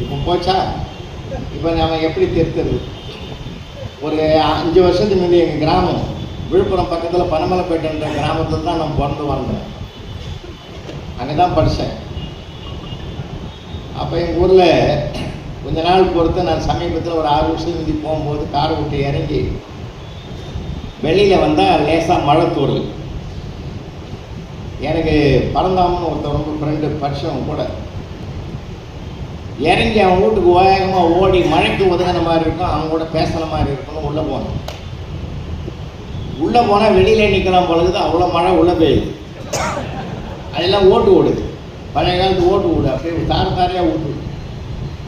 இப்போ போச்சா? இப்போ நம்ம எப்படி திருத்துறது? ஒரு 5 வருஷத்துக்கு முன்னாடி எங்கள் கிராமம் விழுப்புரம் பக்கத்தில் பனமலைப்பேட்டைன்ற கிராமத்தில் தான் நான் பிறந்து வந்தேன். அங்கே தான் படித்தேன். அப்போ எங்கள் ஊரில் கொஞ்ச நாள் பொறுத்து நான் சமீபத்தில் ஒரு 6 வருஷத்துக்கு முந்தி போகும்போது காரை விட்டு இறங்கி வெளியில் வந்தால் லேசாக மழை தூரல். எனக்கு பரந்தாமன்னு ஒருத்தர் ரொம்ப ஃப்ரெண்டு பரிசம் கூட இறங்கி அவன் வீட்டுக்கு வேகமாக ஓடி மழைக்கு ஒதுங்கின மாதிரி இருக்கும், அவங்க கூட பேசுகிற மாதிரி இருக்கணும். உள்ளே போனேன். உள்ளே போனால் வெளியில் நிற்கலாம் பொழுது அவ்வளோ மழை உள்ளே பெய்யுது. அதெல்லாம் ஓட்டு ஓடுது. பழைய காலத்து ஓட்டு ஓடு அப்படியே தாரையாக ஓட்டு.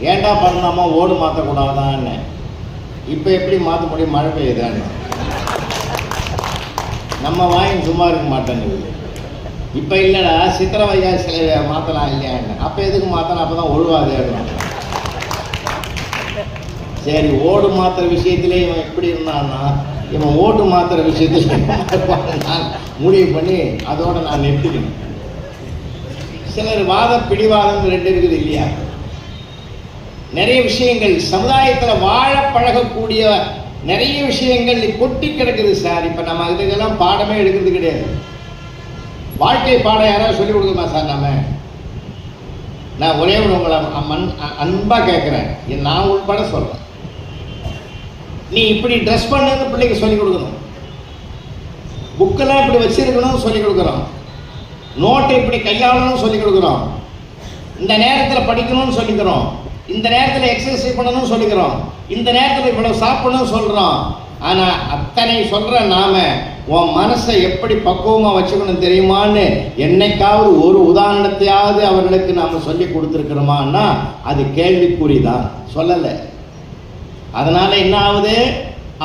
ஏண்டா பண்ணலாமா ஓடு மாற்றக்கூடாதான்னு. இப்போ எப்படி மாற்ற முடியும்? மழை பெய்யுதான்னு. நம்ம வாங்கி சும்மா இருக்க மாட்டேங்குது. இப்போ இல்லைடா சித்திரை வையா சிலை மாற்றலாம் இல்லையான்னு. அப்போ எதுக்கு மாற்றலாம்? அப்போ தான் ஒழுவாது. சரி, ஓடு மாற்றுற விஷயத்திலே இவன் எப்படி இருந்தான்னா இவன் ஓட்டு மாற்றுற விஷயத்தில் நான் முடிவு பண்ணி அதோடு நான் நிறுத்திக்கணும். சிலர் வாத பிடிவாதம் 2 இருக்குது இல்லையா? நிறைய விஷயங்கள் சமுதாயத்தில் வாழ பழகக்கூடிய நிறைய விஷயங்கள் கொட்டி கிடக்குது சார். இப்போ நம்ம இதுக்கெல்லாம் பாடமே எடுக்கிறது கிடையாது. வாழ்க்கை பாடம் யாராவது சொல்லிக் கொடுக்குமா சார்? நான் ஒரே ஒரு உங்களை அன்பாக கேட்குறேன், நான் உள்பட சொல்கிறேன். நீ இப்படி ட்ரெஸ் பண்ணுன்னு பிள்ளைக்கு சொல்லிக் கொடுக்கணும். புக்கெல்லாம் இப்படி வச்சிருக்கணும்னு சொல்லிக் கொடுக்குறோம். நோட்டை இப்படி கையாளணும்னு சொல்லிக் கொடுக்குறோம். இந்த நேரத்தில் படிக்கணும்னு சொல்லிக்கிறோம். இந்த நேரத்தில் எக்ஸசைஸ் பண்ணணும்னு சொல்லிக்கிறோம். இந்த நேரத்தில் இவ்வளவு சாப்பிடணும்னு சொல்கிறோம். ஆனால் அத்தனை சொல்கிற நாம உன் மனசை எப்படி பக்குவமாக வச்சுக்கணும் தெரியுமான்னு என்னைக்காவது ஒரு உதாரணத்தையாவது அவர்களுக்கு நாம் சொல்லி கொடுத்துருக்கிறோமான்னா அது கேள்விக்குறிதான். சொல்லலை. அதனால என்ன ஆகுது?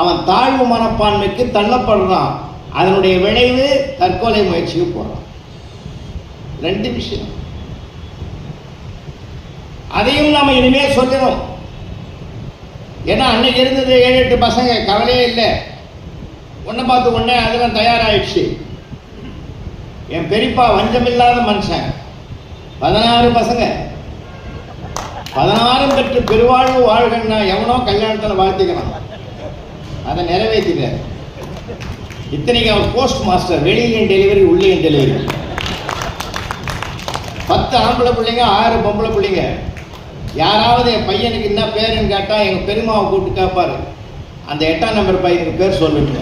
அவன் தாழ்வு மனப்பான்மைக்கு தள்ளப்படுறான். அதனுடைய விளைவு தற்கொலை முயற்சிக்கு போகிறான். 2 விஷயம். அதையும் நாம் இனிமேல் சொல்லணும். ஏன்னா அன்னைக்கு இருந்தது 7-8 பசங்க, கவலையே இல்லை. ஒன்றை பார்த்து ஒன்றே அதெல்லாம் தயாராகிடுச்சு. என் பெரியப்பா வஞ்சமில்லாத மனுஷன். 16 பசங்க, 16 பெற்று பெருவாழ்வு வாழ்கன்னா எவனோ கல்யாணத்தில் வாழ்த்துக்கிறான். அதை நிறைவேற்றினார். இத்தனைக்கு அவர் போஸ்ட் மாஸ்டர். வெளியிலையும் டெலிவரி, உள்ளேயும் டெலிவரி. 10 ஆம்பளை பிள்ளைங்க, 6 பொம்பளை பிள்ளைங்க. யாராவது என் பையனுக்கு என்ன பேருன்னு கேட்டால் எங்கள் பெருமாவை கூப்பிட்டு கேட்பாரு, அந்த 8ஆம் நம்பர் பையனுக்கு பேர் சொல்லுங்க.